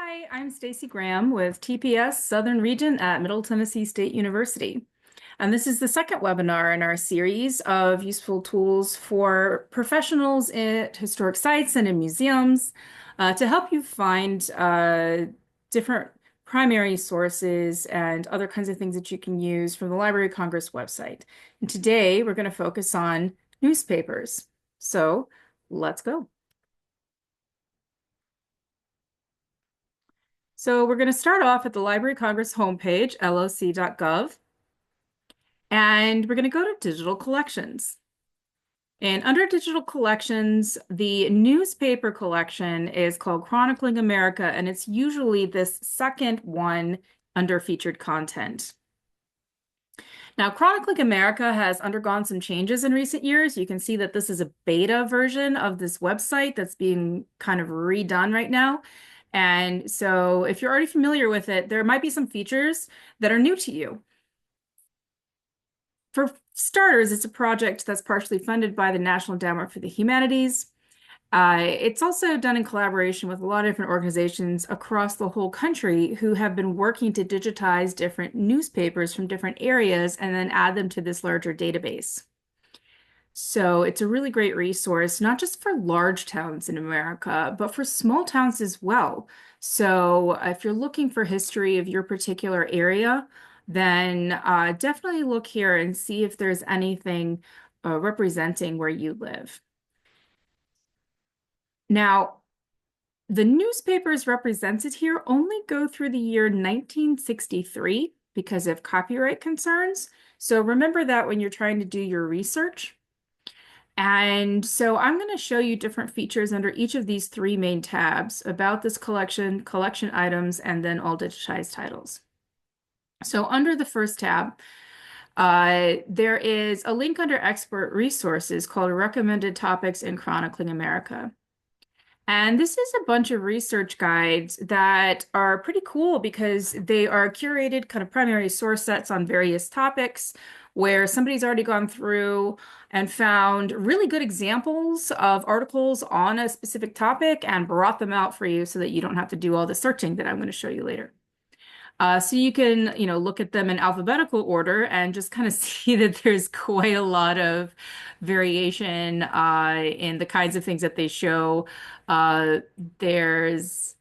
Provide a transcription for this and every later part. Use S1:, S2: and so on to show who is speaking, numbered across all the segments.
S1: Hi, I'm Stacy Graham with TPS Southern Region at Middle Tennessee State University. And this is the second webinar in our series of useful tools for professionals at historic sites and in museums to help you find different primary sources and other kinds of things that you can use from the Library of Congress website. And today we're going to focus on newspapers. So let's go. So we're going to start off at the Library of Congress homepage, loc.gov, and we're going to go to digital collections. And under digital collections, the newspaper collection is called Chronicling America, and it's usually this second one under featured content. Now, Chronicling America has undergone some changes in recent years. You can see that this is a beta version of this website that's being kind of redone right now. And so if you're already familiar with it, there might be some features that are new to you. For starters, it's a project that's partially funded by the National Endowment for the Humanities. It's also done in collaboration with a lot of different organizations across the whole country who have been working to digitize different newspapers from different areas and then add them to this larger database. So it's a really great resource, not just for large towns in America, but for small towns as well. So if you're looking for history of your particular area, then definitely look here and see if there's anything representing where you live. Now, the newspapers represented here only go through the year 1963 because of copyright concerns. So remember that when you're trying to do your research. And so I'm going to show you different features under each of these three main tabs about this collection, collection items, and then all digitized titles. So under the first tab, there is a link under expert resources called Recommended Topics in Chronicling America. And this is a bunch of research guides that are pretty cool because they are curated kind of primary source sets on various topics where somebody's already gone through and found really good examples of articles on a specific topic and brought them out for you so that you don't have to do all the searching that I'm going to show you later. So you can, look at them in alphabetical order and just kind of see that there's quite a lot of variation in the kinds of things that they show. There's,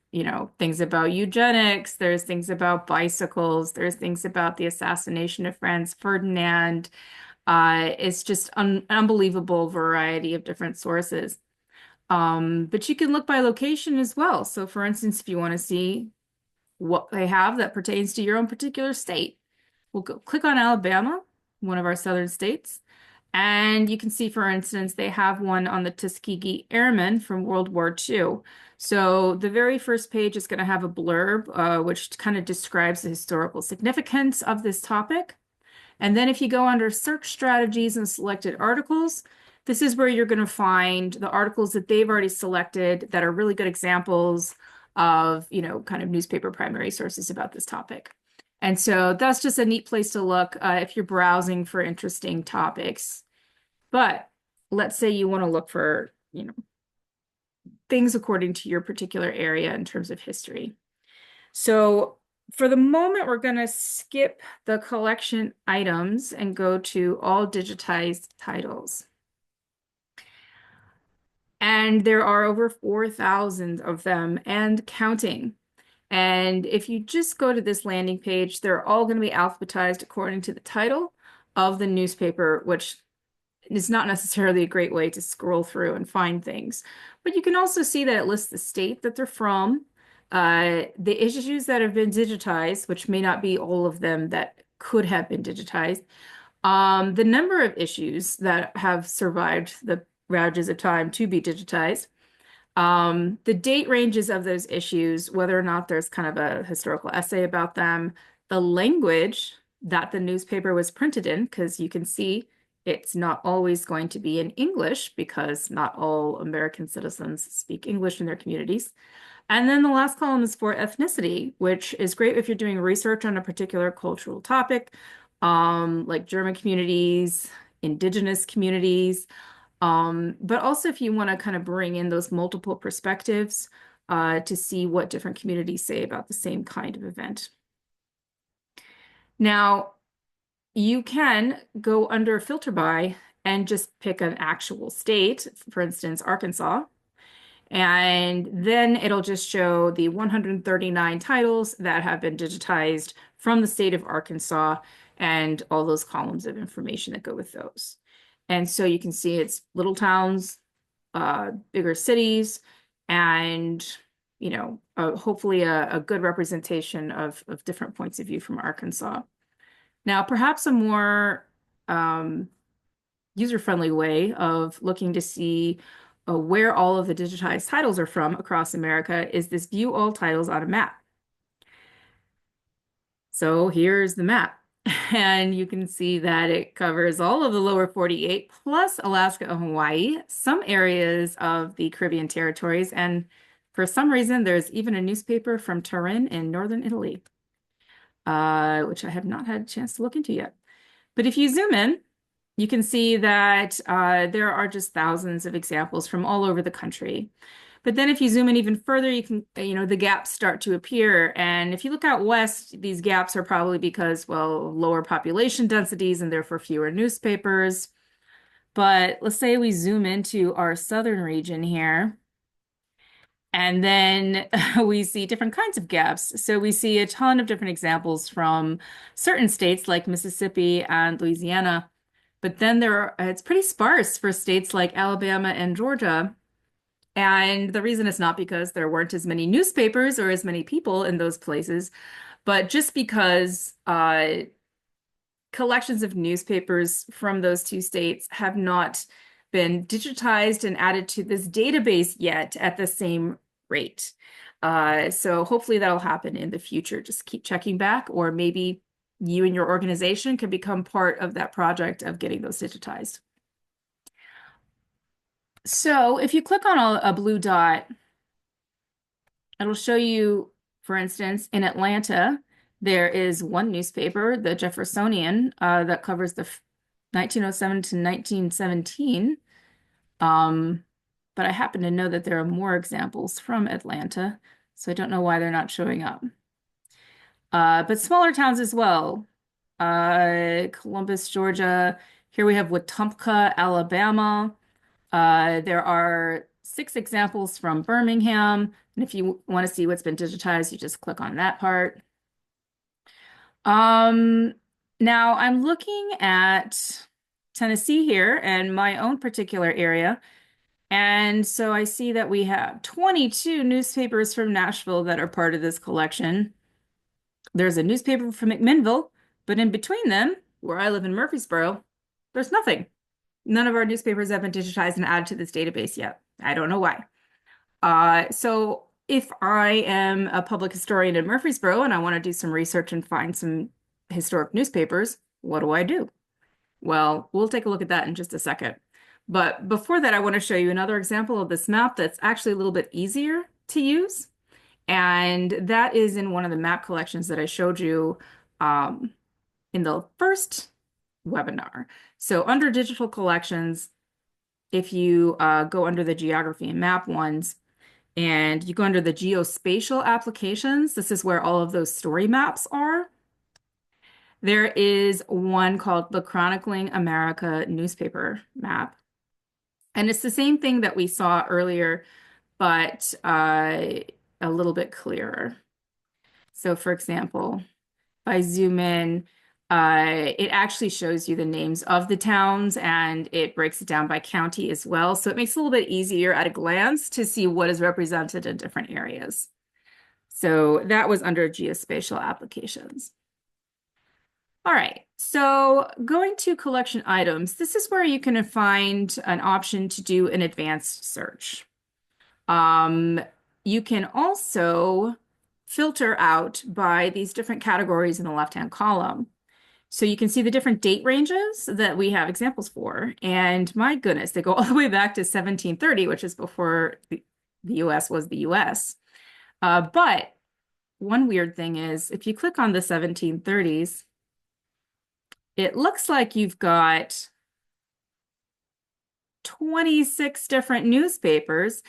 S1: things about eugenics, there's things about bicycles, there's things about the assassination of Franz Ferdinand. It's just an unbelievable variety of different sources. But you can look by location as well. So for instance, if you want to see what they have that pertains to your own particular state. We'll go click on Alabama, one of our southern states, and you can see, for instance, they have one on the Tuskegee Airmen from World War II. So the very first page is going to have a blurb, which kind of describes the historical significance of this topic. And then if you go under search strategies and selected articles, this is where you're going to find the articles that they've already selected that are really good examples of, kind of newspaper primary sources about this topic. And so that's just a neat place to look if you're browsing for interesting topics. But let's say you want to look for, things according to your particular area in terms of history. So for the moment, we're going to skip the collection items and go to all digitized titles. And there are over 4,000 of them and counting. And if you just go to this landing page, they're all going to be alphabetized according to the title of the newspaper, which is not necessarily a great way to scroll through and find things. But you can also see that it lists the state that they're from, the issues that have been digitized, which may not be all of them that could have been digitized, the number of issues that have survived the ravages of time to be digitized, the date ranges of those issues, whether or not there's kind of a historical essay about them, the language that the newspaper was printed in, because you can see it's not always going to be in English because not all American citizens speak English in their communities. And then the last column is for ethnicity, which is great if you're doing research on a particular cultural topic, like German communities, indigenous communities. But also if you want to kind of bring in those multiple perspectives to see what different communities say about the same kind of event. Now, you can go under filter by and just pick an actual state, for instance, Arkansas, and then it'll just show the 139 titles that have been digitized from the state of Arkansas and all those columns of information that go with those. And so you can see it's little towns, bigger cities, and hopefully a good representation of different points of view from Arkansas. Now, perhaps a more user-friendly way of looking to see where all of the digitized titles are from across America is this view all titles on a map. So here's the map. And you can see that it covers all of the lower 48 plus Alaska and Hawaii, some areas of the Caribbean territories, and for some reason, there's even a newspaper from Turin in northern Italy, which I have not had a chance to look into yet. But if you zoom in, you can see that there are just thousands of examples from all over the country. But then if you zoom in even further, you can, the gaps start to appear. And if you look out west, these gaps are probably because, well, lower population densities and therefore fewer newspapers. But let's say we zoom into our southern region here. And then we see different kinds of gaps. So we see a ton of different examples from certain states like Mississippi and Louisiana. But then it's pretty sparse for states like Alabama and Georgia. And the reason is not because there weren't as many newspapers or as many people in those places, but just because collections of newspapers from those two states have not been digitized and added to this database yet at the same rate. So hopefully that'll happen in the future. Just keep checking back, or maybe you and your organization can become part of that project of getting those digitized. So if you click on a blue dot, it'll show you, for instance, in Atlanta, there is one newspaper, the Jeffersonian, that covers the 1907 to 1917. But I happen to know that there are more examples from Atlanta, so I don't know why they're not showing up. But smaller towns as well. Columbus, Georgia. Here we have Wetumpka, Alabama. There are 6 examples from Birmingham. And if you want to see what's been digitized, you just click on that part. Now I'm looking at Tennessee here and my own particular area. And so I see that we have 22 newspapers from Nashville that are part of this collection. There's a newspaper from McMinnville, but in between them, where I live in Murfreesboro, there's nothing. None of our newspapers have been digitized and added to this database yet. I don't know why. So if I am a public historian in Murfreesboro and I want to do some research and find some historic newspapers, what do I do? Well, we'll take a look at that in just a second. But before that, I want to show you another example of this map that's actually a little bit easier to use. And that is in one of the map collections that I showed you in the first webinar. So under digital collections, if you go under the geography and map ones, and you go under the geospatial applications, this is where all of those story maps are. There is one called the Chronicling America newspaper map. And it's the same thing that we saw earlier, but a little bit clearer. So for example, if I zoom in, it actually shows you the names of the towns and it breaks it down by county as well. So it makes it a little bit easier at a glance to see what is represented in different areas. So that was under geospatial applications. All right, so going to collection items, this is where you can find an option to do an advanced search. You can also filter out by these different categories in the left-hand column. So you can see the different date ranges that we have examples for. And my goodness, they go all the way back to 1730, which is before the US was the US. But one weird thing is if you click on the 1730s, it looks like you've got 26 different newspapers,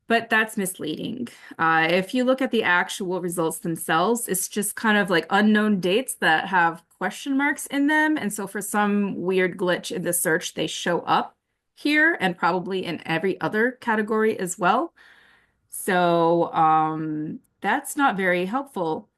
S1: But that's misleading. If you look at the actual results themselves, it's just kind of like unknown dates that have question marks in them. And so for some weird glitch in the search, they show up here and probably in every other category as well. So that's not very helpful.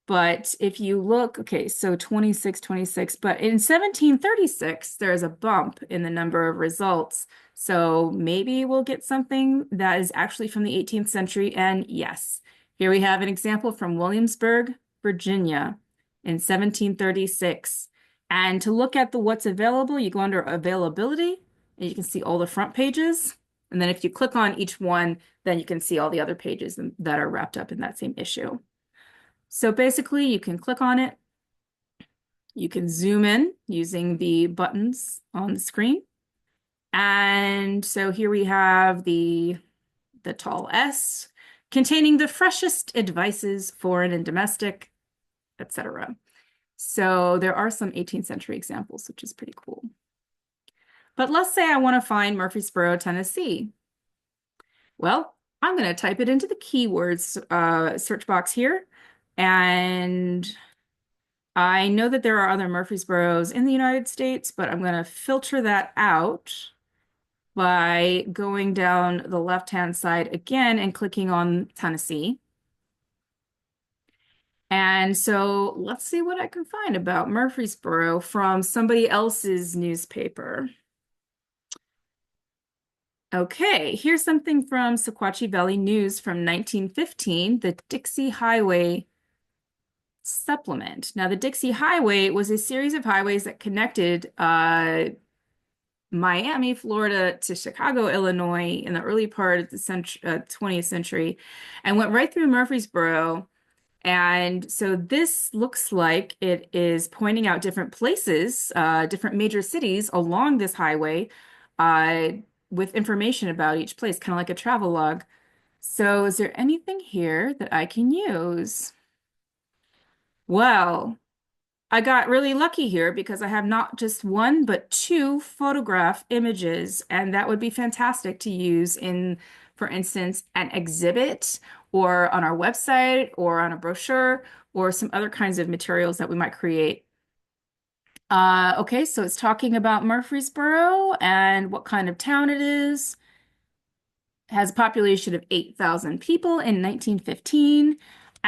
S1: But if you look, okay, so 26, 26, but in 1736, there's a bump in the number of results. So maybe we'll get something that is actually from the 18th century. And yes, here we have an example from Williamsburg, Virginia in 1736. And to look at the what's available, you go under availability and you can see all the front pages. And then if you click on each one, then you can see all the other pages that are wrapped up in that same issue. So basically, you can click on it. You can zoom in using the buttons on the screen. And so here we have the tall S containing the freshest advices, foreign and domestic, etc. So there are some 18th century examples, which is pretty cool. But let's say I want to find Murfreesboro, Tennessee. Well, I'm going to type it into the keywords search box here. And I know that there are other Murfreesboros in the United States, but I'm going to filter that out by going down the left-hand side again and clicking on Tennessee. And so let's see what I can find about Murfreesboro from somebody else's newspaper. Okay, here's something from Sequatchie Valley News from 1915, the Dixie Highway Supplement. Now, the Dixie Highway was a series of highways that connected Miami, Florida to Chicago, Illinois in the early part of the 20th century and went right through Murfreesboro. And so this looks like it is pointing out different places, different major cities along this highway uh, with information about each place, kind of like a travel log. So is there anything here that I can use? Well, I got really lucky here because I have not just one, but two photograph images, and that would be fantastic to use in, for instance, an exhibit or on our website or on a brochure or some other kinds of materials that we might create. Okay, so it's talking about Murfreesboro and what kind of town it is. It has a population of 8,000 people in 1915.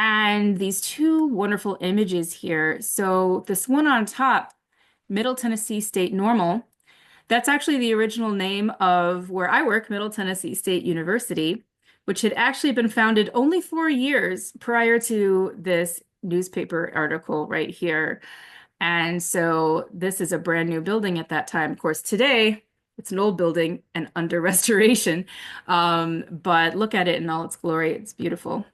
S1: And these two wonderful images here. So this one on top, Middle Tennessee State Normal, that's actually the original name of where I work, Middle Tennessee State University, which had actually been founded only 4 years prior to this newspaper article right here. And so this is a brand new building at that time. Of course, today it's an old building and under restoration. But look at it in all its glory. It's beautiful.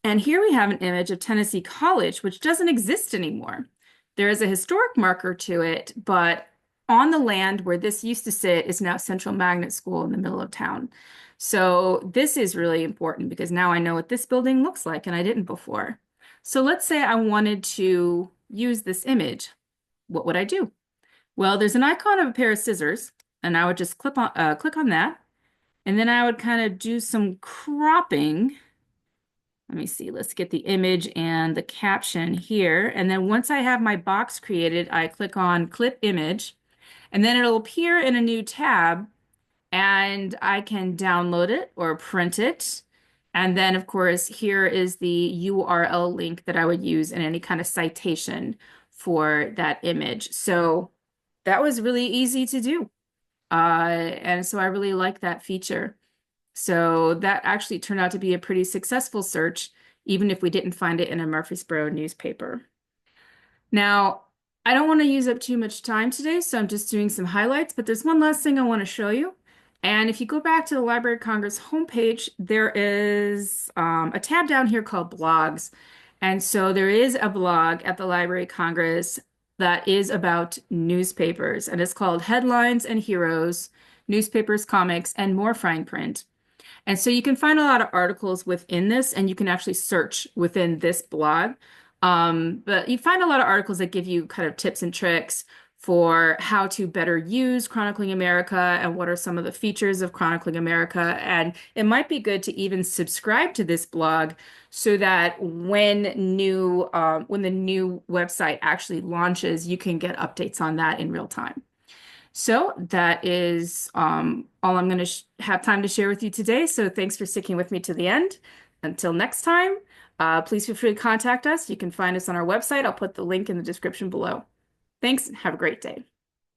S1: And here we have an image of Tennessee College, which doesn't exist anymore. There is a historic marker to it, but on the land where this used to sit is now Central Magnet School in the middle of town. So this is really important because now I know what this building looks like and I didn't before. So let's say I wanted to use this image. What would I do? Well, there's an icon of a pair of scissors, and I would just click on that, and then I would kind of do some cropping. Let me see, let's get the image and the caption here. And then once I have my box created, I click on Clip Image, and then it'll appear in a new tab, and I can download it or print it. And then, of course, here is the URL link that I would use in any kind of citation for that image. So that was really easy to do. And so I really like that feature. So that actually turned out to be a pretty successful search, even if we didn't find it in a Murfreesboro newspaper. Now, I don't want to use up too much time today, so I'm just doing some highlights, but there's one last thing I want to show you. And if you go back to the Library of Congress homepage, there is a tab down here called Blogs. And so there is a blog at the Library of Congress that is about newspapers, and it's called Headlines and Heroes, Newspapers, Comics, and More Fine Print. And so you can find a lot of articles within this, and you can actually search within this blog. But you find a lot of articles that give you kind of tips and tricks for how to better use Chronicling America and what are some of the features of Chronicling America. And it might be good to even subscribe to this blog so that when the new website actually launches, you can get updates on that in real time. So that is all I'm going to have time to share with you today. So thanks for sticking with me to the end. Until next time, please feel free to contact us. You can find us on our website. I'll put the link in the description below. Thanks. Have a great day.